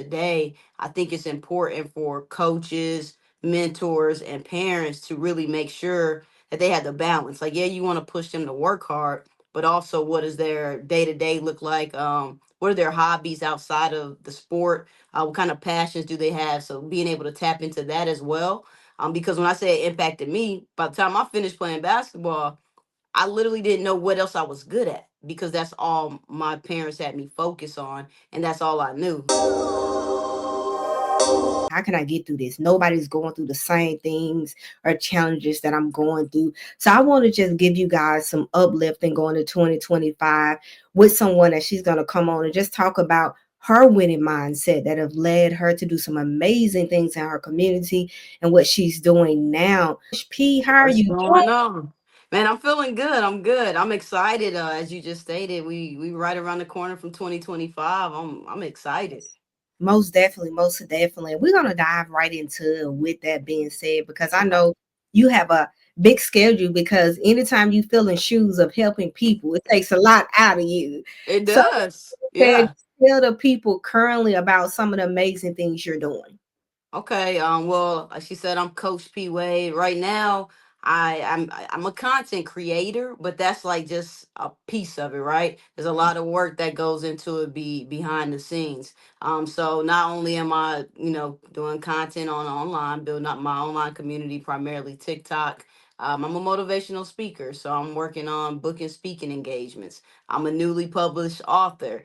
today, I think it's important for coaches, mentors, and parents to really make sure that they have the balance. Like, yeah, you want to push them to work hard, but also what does their day to day look like? What are their hobbies outside of the sport? What kind of passions do they have? So being able to tap into that as well. Because when I say it impacted me, by the time I finished playing basketball, I literally didn't know what else I was good at because that's all my parents had me focus on, and that's all I knew. How can I get through this? Nobody's going through the same things or challenges that I'm going through. So I want to just give you guys some uplifting going to 2025 with someone that she's going to come on and just talk about her winning mindset that have led her to do some amazing things in her community and what she's doing now. P, how are What's you going doing? on? Man, I'm feeling good. I'm good. I'm excited. As you just stated, we right around the corner from 2025. I'm excited. Most definitely, most definitely. We're gonna dive right into it with that being said, because I Okay. know you have a big schedule because anytime you fill in shoes of helping people, it takes a lot out of you. It So does. said Yeah. tell the people currently about some of the amazing things you're doing. Okay. Well, like she said, I'm Coach P Wade. Right now, I'm a content creator, but that's like just a piece of it, right? There's a lot of work that goes into it behind the scenes. So not only am I, doing content on online, building up my online community, primarily TikTok. I'm a motivational speaker, so I'm working on book and speaking engagements. I'm a newly published author.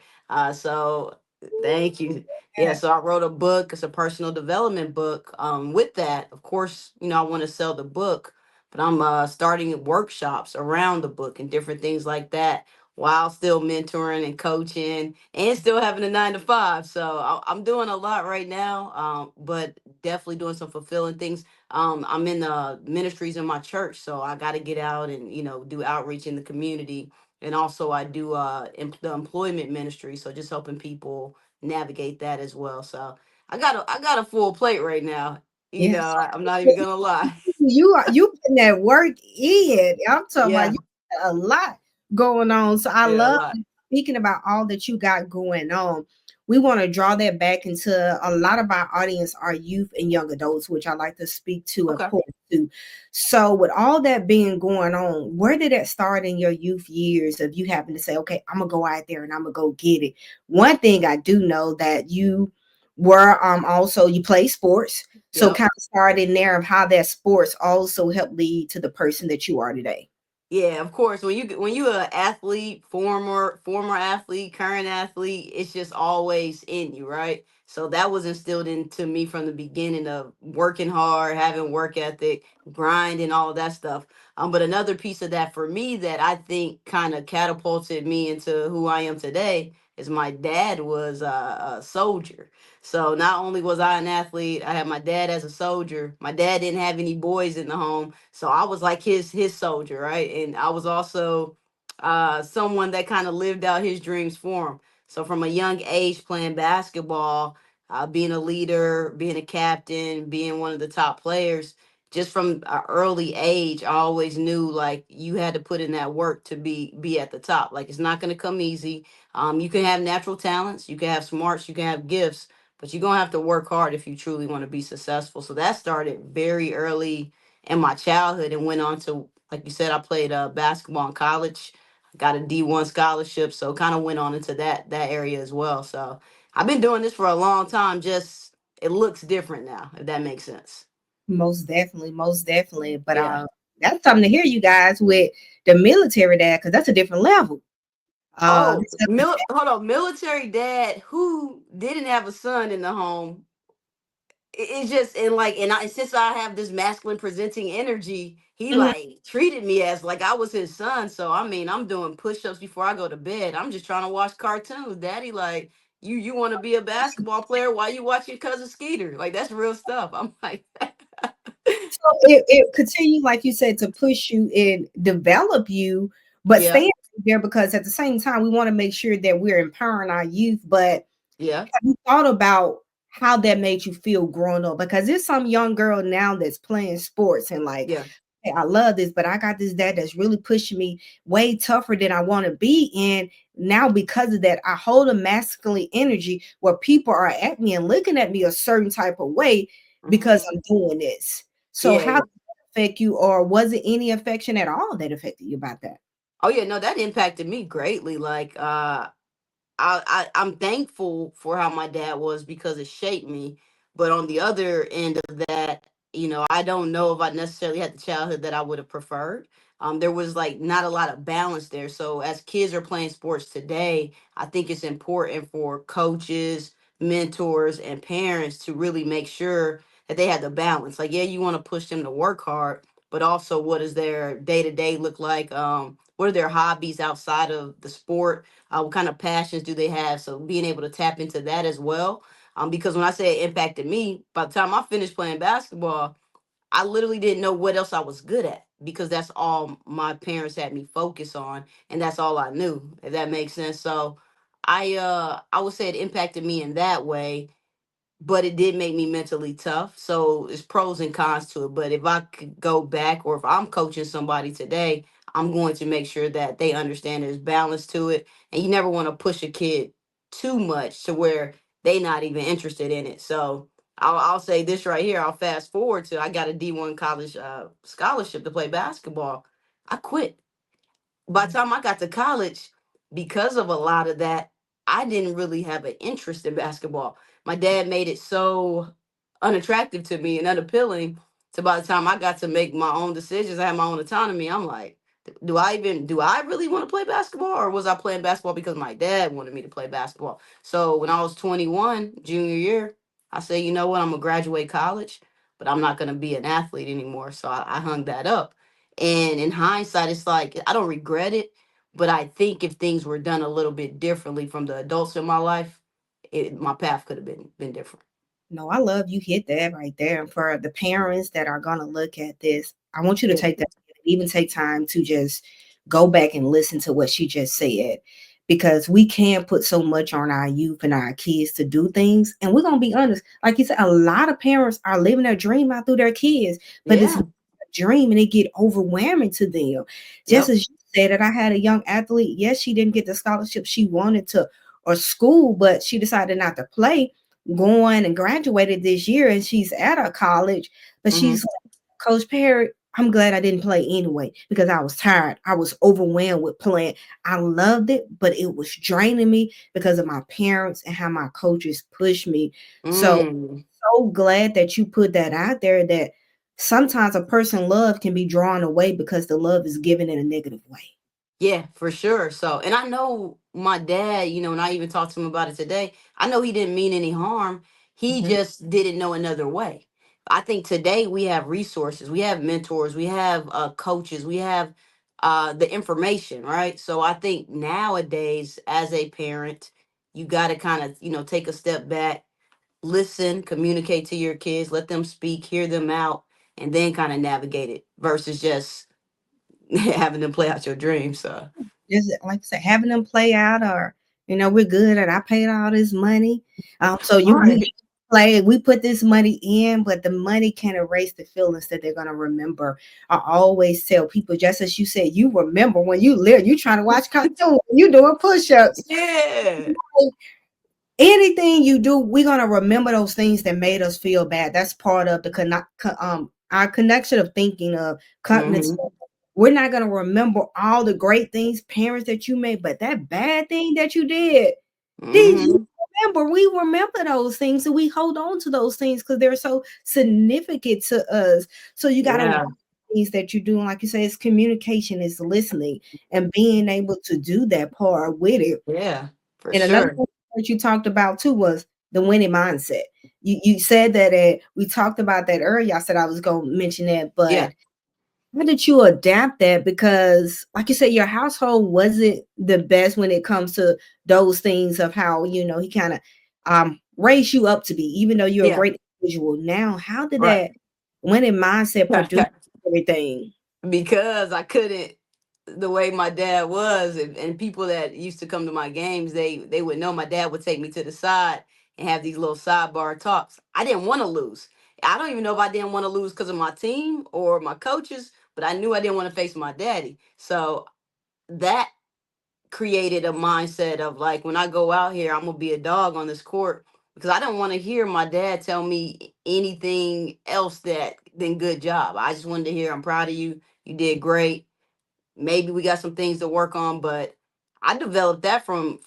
So thank you. Yeah, Yeah. so I wrote a book. It's a personal development book. With that, of course, I want to sell the book, but I'm starting workshops around the book and different things like that, while still mentoring and coaching and still having a 9 to 5. So I'm doing a lot right now, but definitely doing some fulfilling things. I'm in the ministries in my church, so I got to get out and do outreach in the community. And also, I do the employment ministry, so just helping people navigate that as well. So I got a full plate right now. Yes. I'm not even gonna lie. You putting that work in. I'm talking about Yeah, you got a lot going on. So I yeah, a love lot. speaking about all that you got going on. We want to draw that back into a lot of our audience are youth and young adults, which I like to speak to, of Okay. course, too. So with all that being going on, where did that start in your youth years of you having to say, okay, I'm gonna go out there and I'm gonna go get it? One thing I do know that you were also you play sports. So Yep. kind of start in there of how that sports also helped lead to the person that you are today. Yeah, of course. When you an athlete, former athlete, current athlete, it's just always in you, right? So that was instilled into me from the beginning of working hard, having work ethic, grind, and all of that stuff. But another piece of that for me that I think kind of catapulted me into who I am today is my dad was a soldier. So not only was I an athlete, I had my dad as a soldier. My dad didn't have any boys in the home, so I was like his soldier, right? And I was also someone that kind of lived out his dreams for him. So from a young age, playing basketball, being a leader, being a captain, being one of the top players, just from an early age, I always knew like you had to put in that work to be at the top. Like it's not going to come easy. You can have natural talents, you can have smarts, you can have gifts, but you're gonna have to work hard if you truly want to be successful. So that started very early in my childhood and went on to, like you said, I played basketball in college. Got a D1 scholarship, so kind of went on into that area as well. So I've been doing this for a long time. Just it looks different now, if that makes sense. Most definitely, most definitely. But Yeah. that's something to hear you guys with the military dad, because that's a different level. Oh, This is hold on. Military dad who didn't have a son in the home. It's just and since I have this masculine presenting energy, he Mhm. like treated me as like I was his son. So I mean, I'm doing push-ups before I go to bed. I'm just trying to watch cartoons. Daddy, like you want to be a basketball player while you watch your cousin Skeeter. Like that's real stuff. I'm like, So it continues, like you said, to push you and develop you, but yeah, stay there because at the same time, we want to make sure that we're empowering our youth. But yeah, have you thought about how that made you feel growing up? Because there's some young girl now that's playing sports and like yeah. "Hey, I love this, but I got this dad that's really pushing me way tougher than I want to be." And now because of that, I hold a masculine energy where people are at me and looking at me a certain type of way because Mhm. I'm doing this. So Yeah. how did that affect you, or was it any affection at all that affected you about that? Oh yeah, no, that impacted me greatly. Like I'm thankful for how my dad was because it shaped me. But on the other end of that, I don't know if I necessarily had the childhood that I would have preferred. There was like not a lot of balance there. So as kids are playing sports today, I think it's important for coaches, mentors, and parents to really make sure that they have the balance. Like, yeah, you want to push them to work hard, but also what does their day to day look like? What are their hobbies outside of the sport? What kind of passions do they have? So being able to tap into that as well. Because when I say it impacted me, by the time I finished playing basketball, I literally didn't know what else I was good at because that's all my parents had me focus on, and that's all I knew. If that makes sense. So I would say it impacted me in that way, but it did make me mentally tough. So it's pros and cons to it. But if I could go back, or if I'm coaching somebody today, I'm going to make sure that they understand there's balance to it. And you never want to push a kid too much to where they not even interested in it. So I'll say this right here. I'll fast forward to I got a D1 college scholarship to play basketball. I quit by the time I got to college, because of a lot of that, I didn't really have an interest in basketball. My dad made it so unattractive to me and unappealing. So by the time I got to make my own decisions, I had my own autonomy. I'm like, do I really want to play basketball, or was I playing basketball because my dad wanted me to play basketball? So when I was 21, junior year, I said, you know what, I'm gonna graduate college, but I'm not gonna be an athlete anymore. So I hung that up. And in hindsight, it's like I don't regret it, but I think if things were done a little bit differently from the adults in my life, my path could have been different. No, I love you hit that right there. And for the parents that are gonna look at this, I want you to Yeah. take that, even take time to just go back and listen to what she just said. Because we can put so much on our youth and our kids to do things. And we're gonna be honest, like you said, a lot of parents are living their dream out through their kids, but it's Yeah. not a dream and it get overwhelming to them. Just Yep. as you said that I had a young athlete, yes, she didn't get the scholarship she wanted to or school, but she decided not to play going and graduated this year and she's at a college, but Hmm. she's like, Coach Perry, I'm glad I didn't play anyway because I was tired. I was overwhelmed with playing. I loved it, but it was draining me because of my parents and how my coaches pushed me. So, Mm. so glad that you put that out there that sometimes a person love can be drawn away because the love is given in a negative way. Yeah, for sure. So, and I know my dad, and I even talked to him about it today. I know he didn't mean any harm. He Mhm. just didn't know another way. I think today we have resources, we have mentors, we have coaches, we have the information, right? So I think nowadays, as a parent, you got to kind of, take a step back, listen, communicate to your kids, let them speak, hear them out, and then kind of navigate it versus just having them play out your dreams. So. Just like I said, having them play out or, we're good and I paid all this money. So All we right. play, we put this money in, but the money can erase the feelings that they're gonna remember. I always tell people, just as you said, you remember when you live, you trying to watch cartoon, you doing push-ups. Yeah. Anything you do, we're gonna remember those things that made us feel bad. That's part of the our connection of thinking of confidence. Hmm. We're not gonna remember all the great things, parents that you made, but that bad thing that you did you Hmm. remember? We remember those things, and we hold on to those things because they're so significant to us. So you gotta watch Yeah. things that you're doing, like you say, it's communication, is listening, and being able to do that part with it. Yeah. For And another sure. thing that you talked about too was the winning mindset. You said that we talked about that earlier. I said I was gonna mention that, Yeah. but how did you adapt that? Because, like you said, your household wasn't the best when it comes to those things of how he kind of raised you up to be, even though you're a Yeah. great individual. Now, how did Right. that winning mindset produce everything? Because I couldn't, the way my dad was, and people that used to come to my games, they would know my dad would take me to the side and have these little sidebar talks. I didn't want to lose. I don't even know if I didn't want to lose because of my team or my coaches, but I knew I didn't want to face my daddy. So that created a mindset of like, when I go out here, I'm gonna be a dog on this court, because I don't want to hear my dad tell me anything else that than good job. I just wanted to hear, I'm proud of you. You did great. Maybe we got some things to work on, but I developed that from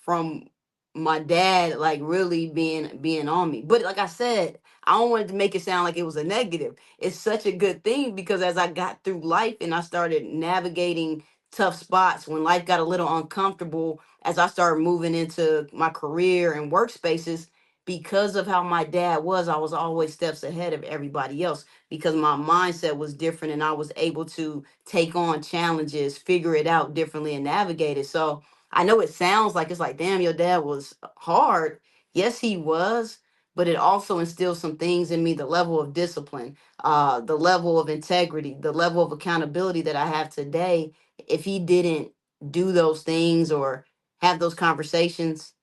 my dad, like really being on me. But like I said, I don't want it to make it sound like it was a negative. It's such a good thing, because as I got through life and I started navigating tough spots, when life got a little uncomfortable, as I started moving into my career and workspaces, because of how my dad was, I was always steps ahead of everybody else, because my mindset was different and I was able to take on challenges, figure it out differently, and navigate it. So I know it sounds like, it's like, damn, your dad was hard. Yes, he was, but it also instilled some things in me: the level of discipline, the level of integrity, the level of accountability that I have today. If he didn't do those things or have those conversations,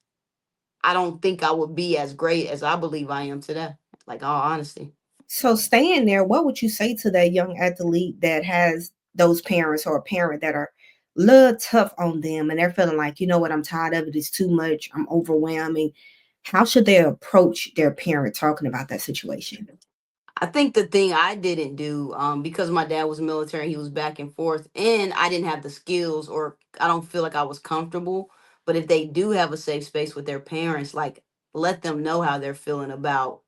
I don't think I would be as great as I believe I am today. Like, all honesty. So staying there, what would you say to that young athlete that has those parents or a parent that are a little tough on them and they're feeling like, you know what, I'm tired of it, it's too much, I'm overwhelming. How should they approach their parent talking about that situation? I think the thing I didn't do, because my dad was military, he was back and forth, and I didn't have the skills, or I don't feel like I was comfortable. But if they do have a safe space with their parents, like, let them know how they're feeling about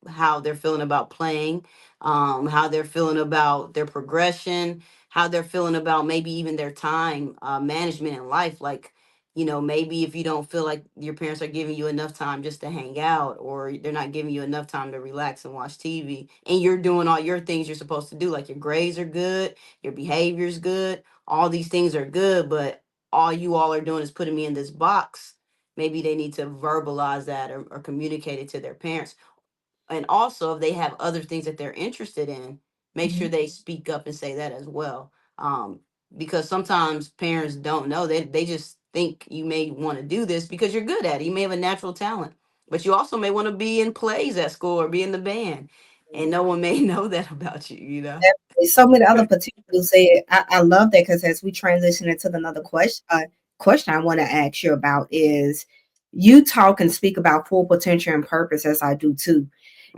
playing, how they're feeling about their progression, how they're feeling about maybe even their time management in life. Like, maybe if you don't feel like your parents are giving you enough time just to hang out, or they're not giving you enough time to relax and watch TV, and you're doing all your things you're supposed to do, like your grades are good, your behavior's good, all these things are good, but all you all are doing is putting me in this box. Maybe they need to verbalize that, or communicate it to their parents. And also, if they have other things that they're interested in, make sure Mhm. they speak up and say that as well. Because sometimes parents don't know, they just think you may want to do this because you're good at it. You may have a natural talent, but you also may want to be in plays at school or be in the band, and no one may know that about you. Definitely. So many other particulars there. I love that because as we transition into another question I want to ask you about is you talk and speak about full potential and purpose as I do too.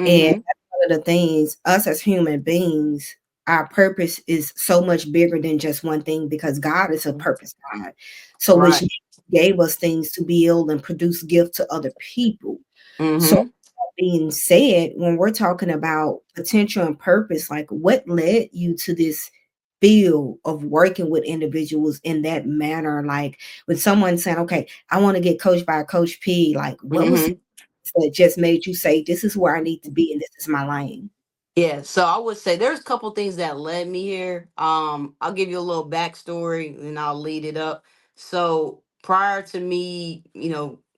And Mm-hmm. that's one of the things, us as human beings, our purpose is so much bigger than just one thing because God is a purpose God. So which Right. means He gave us things to build and produce gifts to other people. So Mm-hmm. that being said, when we're talking about potential and purpose, like what led you to this field of working with individuals in that manner? Like when someone saying, okay, I want to get coached by Coach P, like what was Mm-hmm. that just made you say, this is where I need to be and this is my lane? Yeah, so I would say there's a couple things that led me here. I'll give you a little backstory and I'll lead it up. So prior to me,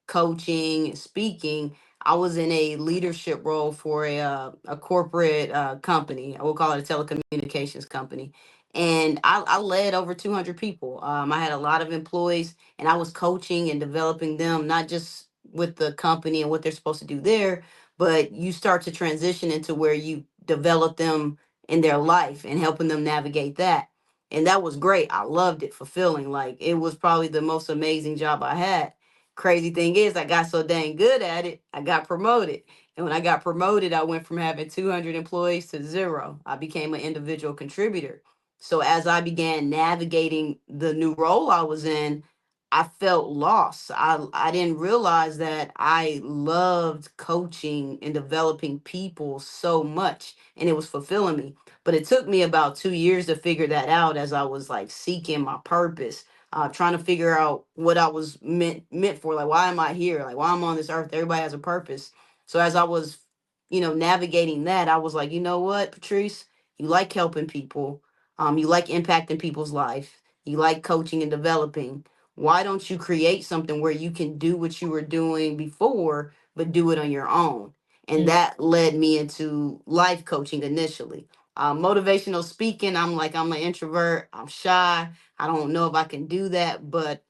coaching and speaking, I was in a leadership role for a corporate company. I will call it a telecommunications company. And I led over 200 people. I had a lot of employees, and I was coaching and developing them, not just with the company and what they're supposed to do there, but you start to transition into where you develop them in their life and helping them navigate that. And that was great. I loved it, fulfilling. Like, it was probably the most amazing job I had. Crazy thing is, I got so dang good at it, I got promoted. And when I got promoted, I went from having 200 employees to zero. I became an individual contributor. So as I began navigating the new role I was in, I felt lost. I didn't realize that I loved coaching and developing people so much, and it was fulfilling me. But it took me about 2 years to figure that out, as I was like seeking my purpose, trying to figure out what I was meant for. Like, why am I here? Like, why am I on this earth? Everybody has a purpose. So as I was, navigating that, I was like, you know what, Patrice, you like helping people, you like impacting people's life, you like coaching and developing. Why don't you create something where you can do what you were doing before, but do it on your own? And Mm. that led me into life coaching initially. Motivational speaking, I'm an introvert, I'm shy, I don't know if I can do that. But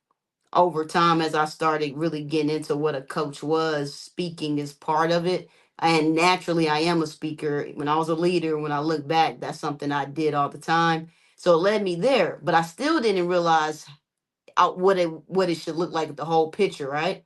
over time, as I started really getting into what a coach was, speaking is part of it. And naturally, I am a speaker. When I was a leader, when I look back, that's something I did all the time. So it led me there, but I still didn't realize what it should look like, the whole picture, right?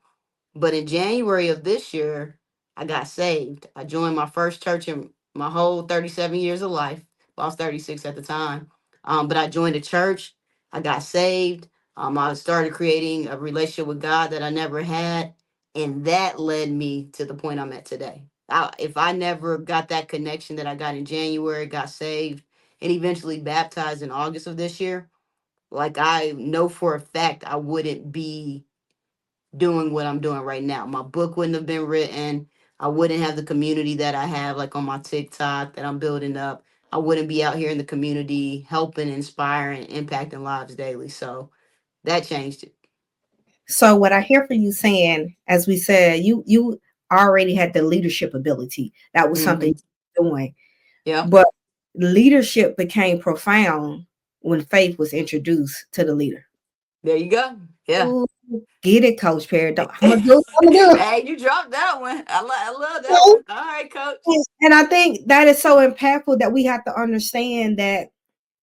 But in January of this year, I got saved. I joined my first church in my whole 37 years of life. Well, I was 36 at the time. But I joined a church. I got saved. I started creating a relationship with God that I never had. And that led me to the point I'm at today. If I never got that connection that I got in January, got saved, and eventually baptized in August of this year, like I know for a fact I wouldn't be doing what I'm doing right now. My book wouldn't have been written. I wouldn't have the community that I have, like on my TikTok that I'm building up. I wouldn't be out here in the community helping, inspiring, impacting lives daily. So that changed it. So what I hear from you saying, as we said, you already had the leadership ability. That was something Hmm. you were doing. Yeah. But leadership became profound when faith was introduced to the leader. There you go. Yeah. Ooh, get it, Coach Perry. I'm gonna do it. I'm gonna do Hey, you dropped that one. I love that it. one. All right, coach. And I think that is so impactful that we have to understand that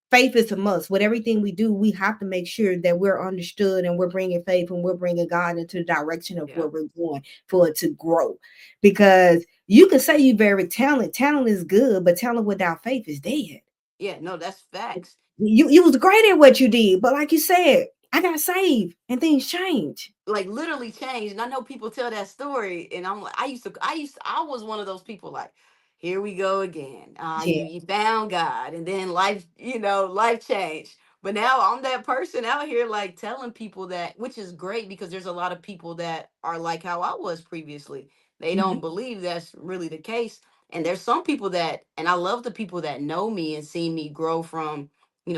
faith is a must. With everything we do, we have to make sure that we're understood and we're bringing faith and we're bringing God into the direction of Yeah. where we're going for it to grow. Because you can say you're very talented. Talent is good, but talent without faith is dead. Yeah. No, that's facts. You was great at what you did, but like you said, I got saved and things change. Like literally changed. And I know people tell that story, and I'm like, I was one of those people like, here we go again. Yeah. You found God, and then life, life changed. But now I'm that person out here like telling people that, which is great because there's a lot of people that are like how I was previously. They Mhm. don't believe that's really the case. And there's some people that, and I love the people that know me and see me grow from,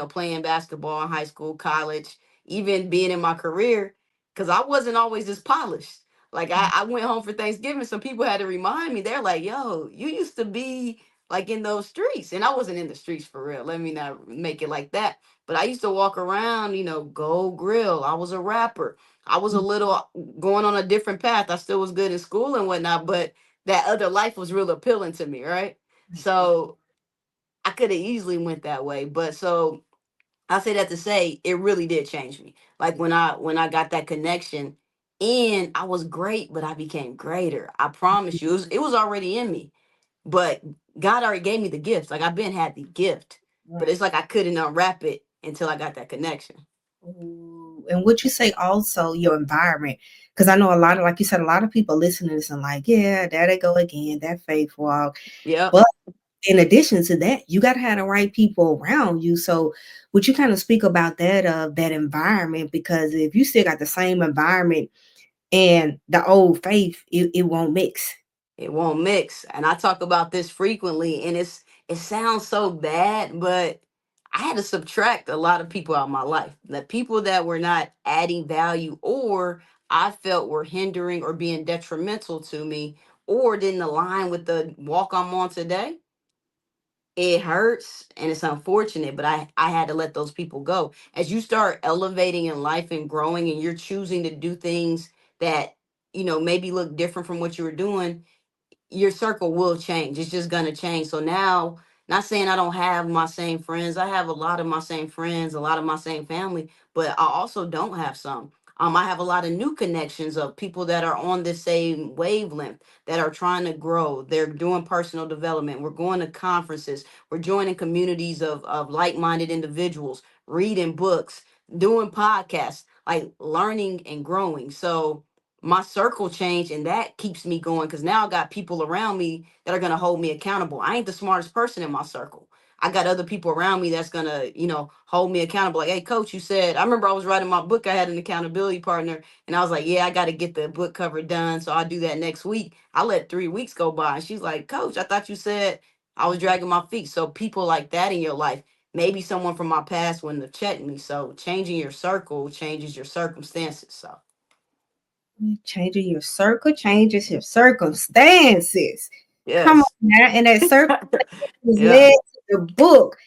playing basketball in high school, college, even being in my career, because I wasn't always as polished. Like I went home for Thanksgiving. Some people had to remind me. They're like, "Yo, you used to be like in those streets," and I wasn't in the streets for real. Let me not make it like that. But I used to walk around, Gold Grill. I was a rapper. I was a little going on a different path. I still was good in school and whatnot, but that other life was real appealing to me, right? So I could have easily went that way, but so I say that to say it really did change me. Like when I got that connection, and I was great, but I became greater. I promise you, it was already in me. But God already gave me the gift. Like I've been had the gift, but Right. it's like I couldn't unwrap it until I got that connection. Ooh, and what you say also your environment, because I know a lot of, like you said, a lot of people listening to this and like, yeah, there they go again, that faith walk. Yep. But in addition to that, you got to have the right people around you. So would you kind of speak about that, that environment? Because if you still got the same environment and the old faith, it won't mix. It won't mix. And I talk about this frequently, and it sounds so bad, but I had to subtract a lot of people out of my life. The people that were not adding value, or I felt were hindering or being detrimental to me, or didn't align with the walk I'm on today. It hurts and it's unfortunate, but I had to let those people go. As you start elevating in life and growing, and you're choosing to do things that maybe look different from what you were doing, your circle will change. It's just gonna change. So now, not saying I don't have my same friends. I have a lot of my same friends, a lot of my same family, but I also don't have some. I have a lot of new connections of people that are on the same wavelength, that are trying to grow. They're doing personal development. We're going to conferences. We're joining communities of like-minded individuals, reading books, doing podcasts, like learning and growing. So my circle changed, and that keeps me going because now I got people around me that are going to hold me accountable. I ain't the smartest person in my circle. I got other people around me that's going to hold me accountable. Like, hey coach, you said, I remember I was writing my book, I had an accountability partner, and I was like, yeah, I got to get the book cover done, so I'll do that next week. I let 3 weeks go by, and she's like, coach, I thought you said I was dragging my feet. So people like that in your life, maybe someone from my past wouldn't have checked me. So changing your circle changes your circumstances. So Changing your circle changes your circumstances. Come on yes. now. And that circle was Yeah. led to the book,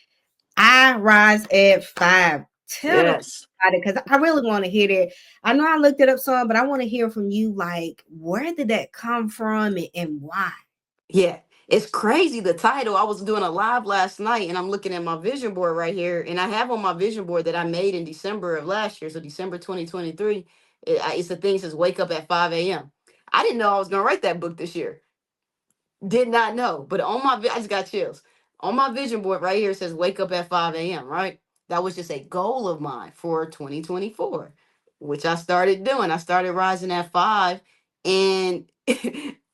I Rise at Five. Tell the people Yes. about it because I really want to hear that. I know I looked it up some, but I want to hear from you. Like, where did that come from and why? Yeah. It's crazy the title. I was doing a live last night and I'm looking at my vision board right here. And I have on my vision board that I made in December of last year. So December 2023. It's the thing that says wake up at 5 a.m. I didn't know I was going to write that book this year. Did not know. But on my, I just got chills. On my vision board right here it says wake up at 5 a.m., right? That was just a goal of mine for 2024, which I started doing. I started rising at 5. And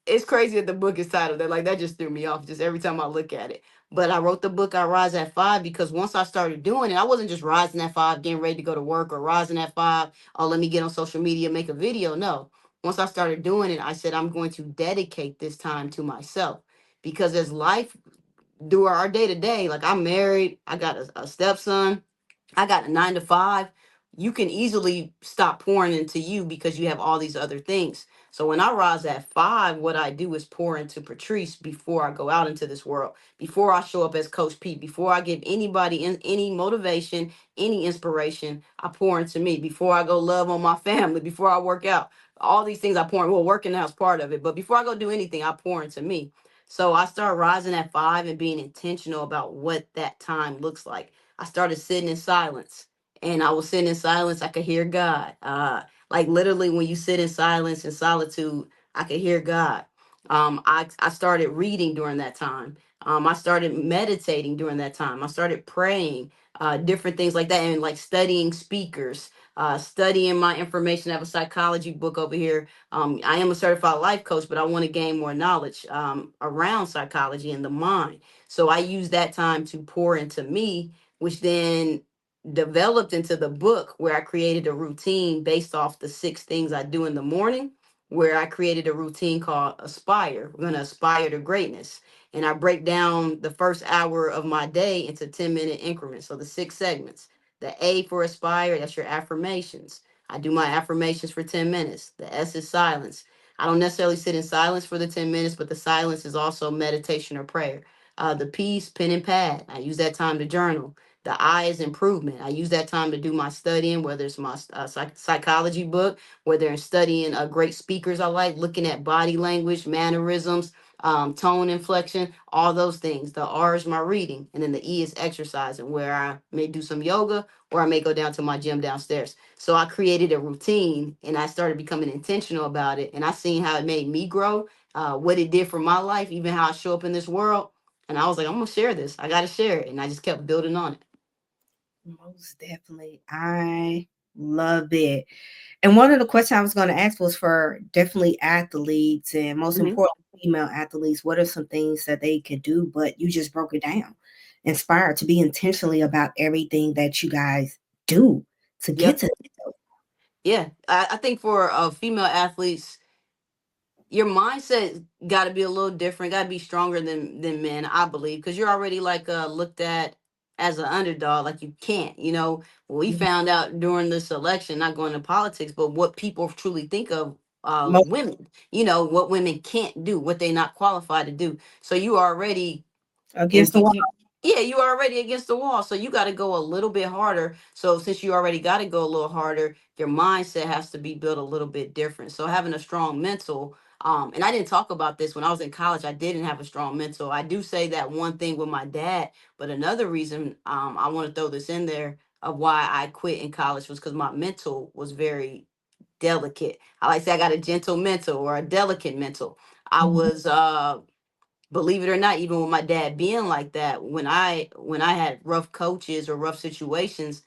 it's crazy that the book is titled that. Like, that just threw me off just every time I look at it. But I wrote the book I Rise at 5 because once I started doing it, I wasn't just rising at 5, getting ready to go to work, or rising at 5, oh, let me get on social media, make a video. No, once I started doing it, I said, I'm going to dedicate this time to myself. Because as life, do our day to day, like, I'm married, I got a stepson, I got a 9 to 5. You can easily stop pouring into you because you have all these other things. So when I rise at 5, what I do is pour into Patrice before I go out into this world, before I show up as Coach Pete, before I give anybody any motivation, any inspiration. I pour into me before I go love on my family, before I work out. All these things I pour in. Well, working out is part of it, but before I go do anything, I pour into me. So I start rising at 5 and being intentional about what that time looks like. I started sitting in silence, and I was sitting in silence. I could hear God. Like, literally, when you sit in silence and solitude, I could hear God. I started reading during that time. I started meditating during that time. I started praying, different things like that, and like studying speakers, studying my information. I have a psychology book over here. I am a certified life coach, but I want to gain more knowledge around psychology and the mind. So I use that time to pour into me, which then developed into the book, where I created a routine based off the 6 things I do in the morning, where I created a routine called Aspire. We're going to aspire to greatness. And I break down the first hour of my day into 10-minute increments. So the 6 segments. The A for Aspire, that's your affirmations. I do my affirmations for 10 minutes. The S is silence. I don't necessarily sit in silence for the 10 minutes, but the silence is also meditation or prayer. The P's, pen and pad. I use that time to journal. The I is improvement. I use that time to do my studying, whether it's my psychology book, whether it's studying great speakers I like, looking at body language, mannerisms, tone inflection, all those things. The R is my reading. And then the E is exercising, where I may do some yoga or I may go down to my gym downstairs. So I created a routine and I started becoming intentional about it. And I seen how it made me grow, what it did for my life, even how I show up in this world. And I was like, I'm going to share this. I got to share it. And I just kept building on it. Most definitely. I love it. And one of the questions I was going to ask was for definitely athletes, and most Hmm. important female athletes. What are some things that they could do? But you just broke it down. Inspired to be intentionally about everything that you guys do to get Yep. to. Yeah. I think for female athletes, your mindset got to be a little different, got to be stronger than men, I believe, because you're already like looked at as an underdog, like you can't, we Mhm. found out during this election, not going to politics, but what people truly think of Mo- women, what women can't do, what they not qualified to do. So you already, Against and the wall. yeah, you are already against the wall, so you got to go a little bit harder. So since you already got to go a little harder, your mindset has to be built a little bit different. So having a strong mental, and I didn't talk about this when I was in college. I didn't have a strong mental. I do say that one thing with my dad, but another reason, I want to throw this in there, of why I quit in college, was because my mental was very delicate. I like to say I got a gentle mental or a delicate mental. I Mhm. was believe it or not, even with my dad being like that, when I had rough coaches or rough situations,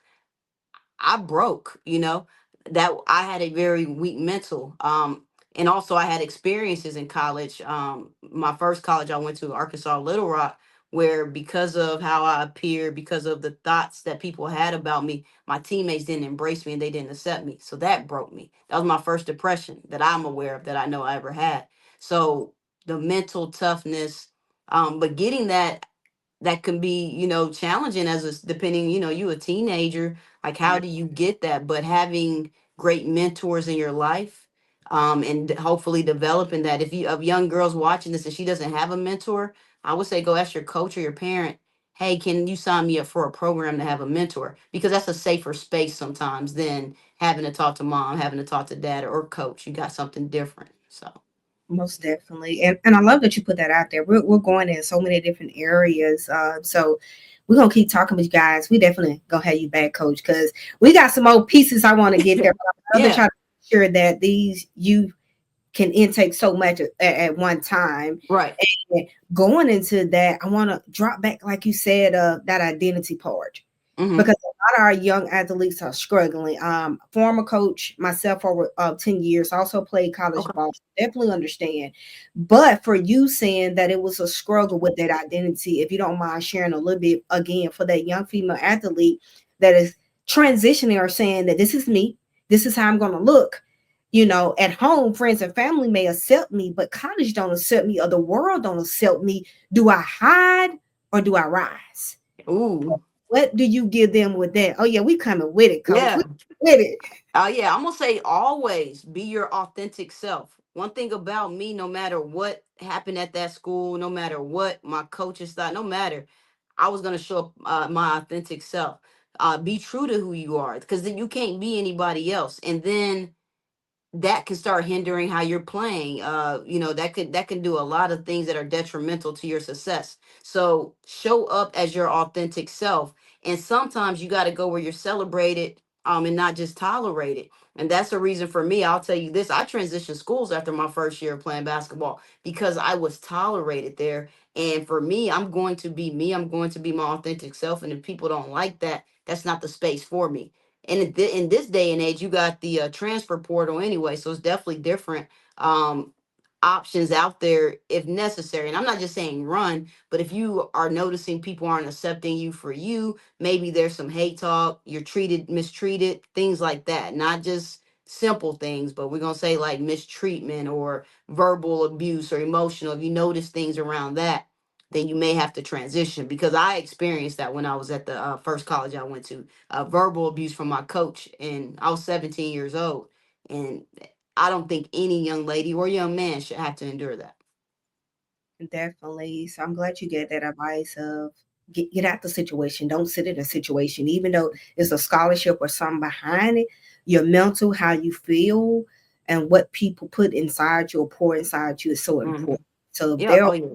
I broke, that I had a very weak mental. And also I had experiences in college. My first college I went to, Arkansas Little Rock, where because of how I appeared, because of the thoughts that people had about me, my teammates didn't embrace me and they didn't accept me. So that broke me. That was my first depression that I'm aware of, that I know I ever had. So the mental toughness, but getting that can be, challenging as depending, you a teenager, like how Yeah. do you get that? But having great mentors in your life, and hopefully developing that. If you, of young girls watching this and she doesn't have a mentor, I would say go ask your coach or your parent, hey, can you sign me up for a program to have a mentor? Because that's a safer space sometimes than having to talk to mom, having to talk to dad or coach. You got something different. So Most definitely. And I love that you put that out there. We're going in so many different areas. So we're gonna keep talking with you guys. We definitely gonna have you back, coach, because we got some more pieces I want to get there. But I'm gonna Yeah, try to make sure that these you can intake so much at one time. right. And going into that, I want to drop back, like you said, that identity part Hmm. because a lot of our young athletes are struggling. Former coach myself for 10 years, also played college Okay. ball, definitely understand. But for you saying that it was a struggle with that identity, if you don't mind sharing a little bit again for that young female athlete that is transitioning or saying that this is me, this is how I'm going to look. At home, friends and family may accept me, but college don't accept me or the world don't accept me. Do I hide or do I rise? Ooh, What do you give them with that? Oh yeah, we coming with it, coach. We yeah. with it. Yeah, I'm gonna say always be your authentic self. One thing about me, no matter what happened at that school, no matter what my coaches thought, no matter, I was gonna show up my authentic self. Be true to who you are, because then you can't be anybody else. And then that can start hindering how you're playing. That can do a lot of things that are detrimental to your success. So show up as your authentic self, and sometimes you got to go where you're celebrated, and not just tolerated. And that's the reason for me. I'll tell you this: I transitioned schools after my first year of playing basketball because I was tolerated there. And for me, I'm going to be me. I'm going to be my authentic self. And if people don't like that, that's not the space for me. And in this day and age, you got the transfer portal anyway, so it's definitely different um, options out there if necessary. And I'm not just saying run, but if you are noticing people aren't accepting you for you, maybe there's some hate talk, you're treated mistreated, things like that. Not just simple things, but we're gonna say like mistreatment or verbal abuse or emotional. If you notice things around that, then you may have to transition, because I experienced that when I was at the first college I went to. Verbal abuse from my coach, and I was 17 years old. And I don't think any young lady or young man should have to endure that. Definitely. So I'm glad you get that advice of get out the situation. Don't sit in a situation, even though it's a scholarship or something behind it. Your mental, how you feel, and what people put inside you or pour inside you is so Hmm. important. So if Yeah. there are Oh, yeah.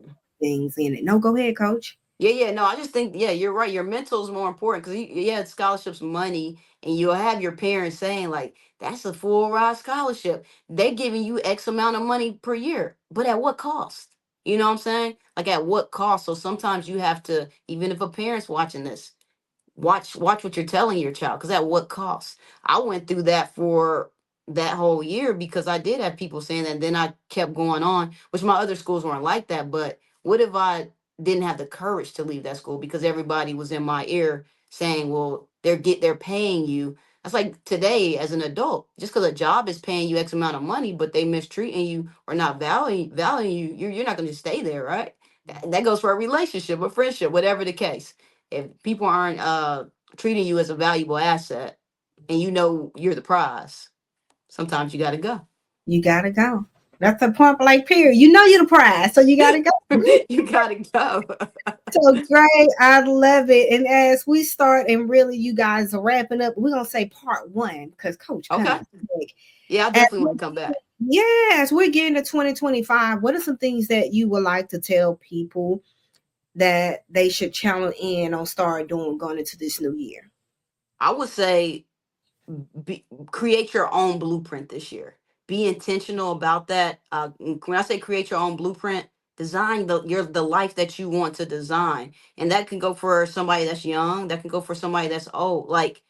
things in it, no, go ahead, coach. Yeah, yeah, no, I just think, yeah, you're right. Your mental is more important because, yeah, scholarships, money, and you'll have your parents saying, like, that's a full ride scholarship. They're giving you X amount of money per year, but at what cost? You know what I'm saying? Like, at what cost? So sometimes you have to, even if a parent's watching this, watch what you're telling your child, because at what cost. I went through that for that whole year because I did have people saying that, and then I kept going on, which my other schools weren't like that. But what if I didn't have the courage to leave that school because everybody was in my ear saying, well, they're paying you. That's like today as an adult, just because a job is paying you X amount of money, but they mistreating you or not valuing you, you're not going to stay there, right? That goes for a relationship, a friendship, whatever the case. If people aren't treating you as a valuable asset, and you know you're the prize, sometimes you got to go. You gotta go. That's a point blank period. You know you're the prize, so you gotta go. You got to go. So great. I love it. And as we start and really you guys are wrapping up, we're gonna say part one because coach Okay. coming quick. Yeah, I As definitely want to come back. yes, we're getting to 2025. What are some things that you would like to tell people that they should channel in on start doing going into this new year? I would say create your own blueprint this year. Be intentional about that. When I say create your own blueprint, design the life that you want to design, and that can go for somebody that's young. That can go for somebody that's old. Like,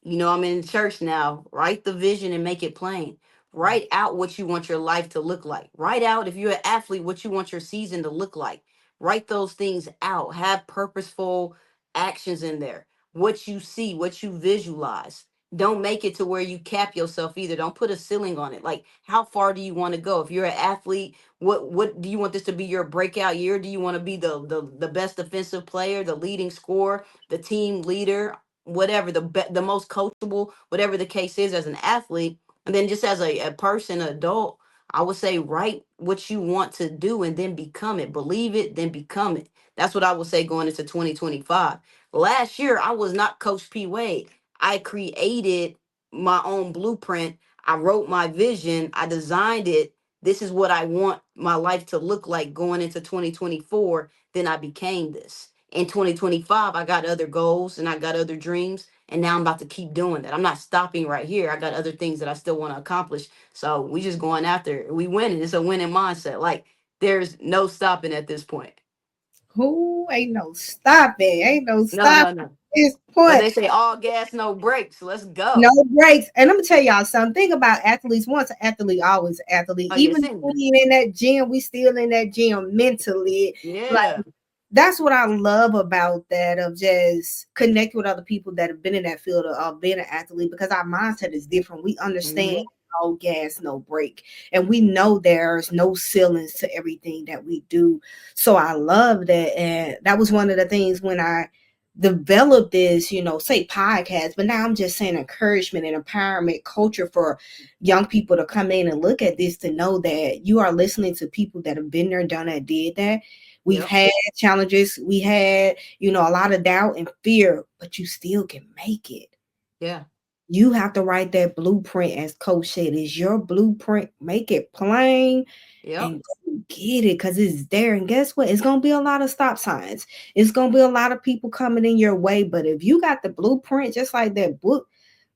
I'm in church now. Write the vision and make it plain. Write out what you want your life to look like. Write out, if you're an athlete, what you want your season to look like. Write those things out. Have purposeful actions in there. What you see, what you visualize. Don't make it to where you cap yourself either. Don't put a ceiling on it. Like, how far do you want to go? If you're an athlete, what do you want this to be your breakout year? Do you want to be the best defensive player, the leading scorer, the team leader, whatever, the most coachable, whatever the case is as an athlete. And then just as a person, an adult, I would say write what you want to do and then become it. Believe it, then become it. That's what I would say going into 2025. Last year, I was not Coach P. Wade. I created my own blueprint. I wrote my vision. I designed it. this is what I want my life to look like going into 2024, then I became this. In 2025, I got other goals and I got other dreams. And now I'm about to keep doing that. I'm not stopping right here. I got other things that I still want to accomplish. So we just going after it. We winning. It's a winning mindset. Like there's no stopping at this point. Who ain't no stopping? Ain't no No, stopping no, at no. this What point. they say, all gas, no brakes. Let's No go. breaks. And I'm gonna tell y'all something about athletes. Once an athlete, always an athlete. Oh, yes, Even if in you. we ain't in that gym, we still in that gym mentally. Yeah. Like that's what I love about that of just connect with other people that have been in that field of being an athlete because our mindset is different. We understand Hmm. no gas, no break. And we know there's no ceilings to everything that we do. So I love that. And that was one of the things when I developed this, say podcast, but now I'm just saying encouragement and empowerment culture for young people to come in and look at this to know that you are listening to people that have been there, done that, did that. We've Yep. had challenges, we had, a lot of doubt and fear, but you still can make it. Yeah. You have to write that blueprint, as Coach said, is your blueprint. Make it plain Yep. and go get it because it's there. And guess what? It's gonna be a lot of stop signs. It's gonna be a lot of people coming in your way. But if you got the blueprint, just like that book,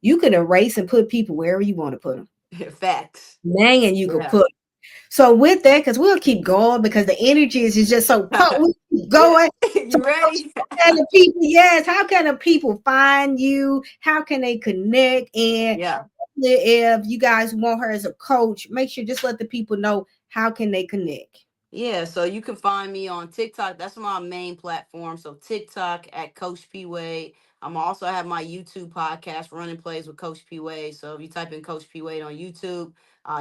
you can erase and put people wherever you want to put them. Facts. Man, and you could Yeah. put. So with that, because we'll keep going because the energy is just so potent. We keep Yeah. going. So You ready? can the people, yes, how can the people find you? How can they connect? And Yeah. if you guys want her as a coach, make sure just let the people know how can they connect. Yeah, so you can find me on TikTok. That's my main platform. So TikTok at Coach P Wade. I'm also have my YouTube podcast, Running Plays with Coach P Wade. So if you type in Coach P Wade on YouTube,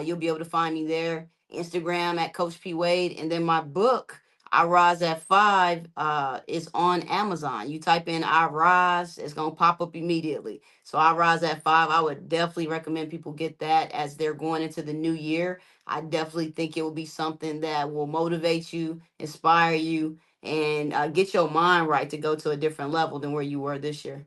you'll be able to find me there. Instagram at Coach P Wade, and then my book, I Rise at Five, is on Amazon. You type in I Rise, it's gonna pop up immediately. So I Rise at Five. I would definitely recommend people get that as they're going into the new year. I definitely think it will be something that will motivate you, inspire you, and get your mind right to go to a different level than where you were this year.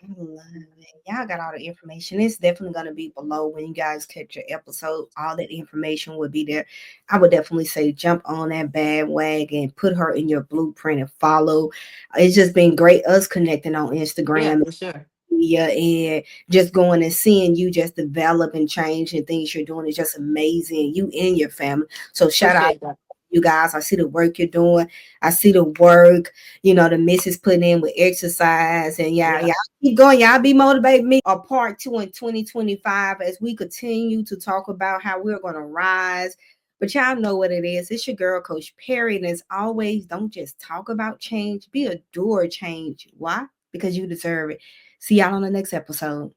I love it. Y'all got all the information. It's definitely going to be below when you guys catch your episode. All that information will be there. I would definitely say jump on that bandwagon, put her in your blueprint and follow. It's just been great us connecting on Yeah, Instagram for sure. media and just going and seeing you just develop and change and things you're doing is just amazing. You and your family. So shout out Appreciate that. you guys. I see the work you're doing. I see the work, the missus putting in with exercise. And yeah, Yeah. y'all keep going. Y'all be motivating me. A part two in 2025 as we continue to talk about how we're going to rise. But y'all know what it is. It's your girl, Coach Perry. And as always, don't just talk about change, be a doer change. Why? Because you deserve it. See y'all on the next episode.